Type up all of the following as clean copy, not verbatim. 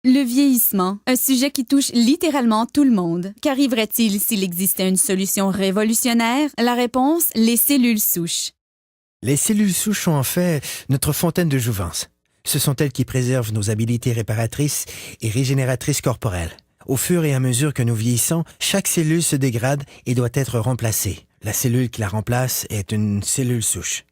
Le vieillissement, un sujet qui touche littéralement tout le monde. Qu'arriverait-il s'il existait une solution révolutionnaire? La réponse, les cellules souches. Les cellules souches sont en fait notre fontaine de jouvence. Ce sont elles qui préservent nos habiletés réparatrices et régénératrices corporelles. Au fur et à mesure que nous vieillissons, chaque cellule se dégrade et doit être remplacée. La cellule qui la remplace est une cellule souche.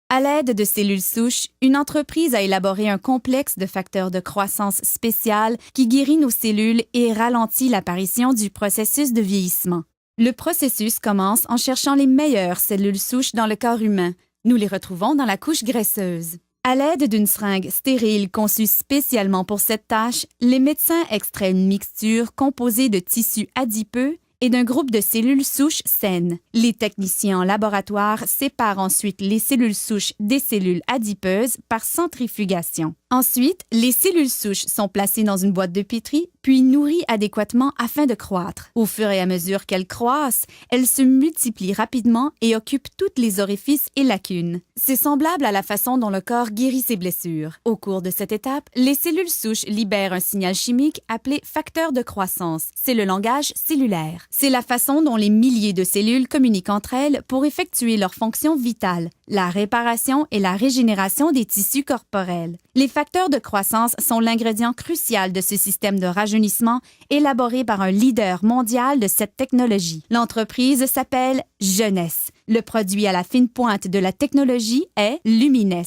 À l'aide de cellules souches, une entreprise a élaboré un complexe de facteurs de croissance spécial qui guérit nos cellules et ralentit l'apparition du processus de vieillissement. Le processus commence en cherchant les meilleures cellules souches dans le corps humain. Nous les retrouvons dans la couche graisseuse. À l'aide d'une seringue stérile conçue spécialement pour cette tâche, les médecins extraient une mixture composée de tissus adipeux et d'un groupe de cellules souches saines. Les techniciens en laboratoire séparent ensuite les cellules souches des cellules adipeuses par centrifugation. Ensuite, les cellules souches sont placées dans une boîte de pétri, puis nourries adéquatement afin de croître. Au fur et à mesure qu'elles croissent, elles se multiplient rapidement et occupent toutes les orifices et lacunes. C'est semblable à la façon dont le corps guérit ses blessures. Au cours de cette étape, les cellules souches libèrent un signal chimique appelé facteur de croissance. C'est le langage cellulaire. C'est la façon dont les milliers de cellules communiquent entre elles pour effectuer leurs fonctions vitales, la réparation et la régénération des tissus corporels. Les facteurs de croissance sont l'ingrédient crucial de ce système de rajeunissement élaboré par un leader mondial de cette technologie. L'entreprise s'appelle Jeunesse. Le produit à la fine pointe de la technologie est Lumines.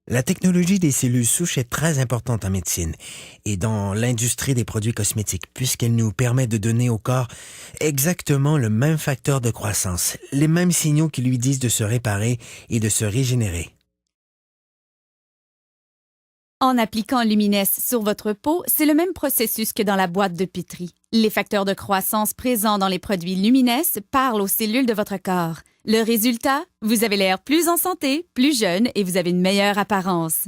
La technologie des cellules souches est très importante en médecine et dans l'industrie des produits cosmétiques puisqu'elle nous permet de donner au corps exactement le même facteur de croissance, les mêmes signaux qui lui disent de se réparer et de se régénérer. En appliquant Lumines sur votre peau, c'est le même processus que dans la boîte de pétri. Les facteurs de croissance présents dans les produits Lumines parlent aux cellules de votre corps. Le résultat, vous avez l'air plus en santé, plus jeune et vous avez une meilleure apparence.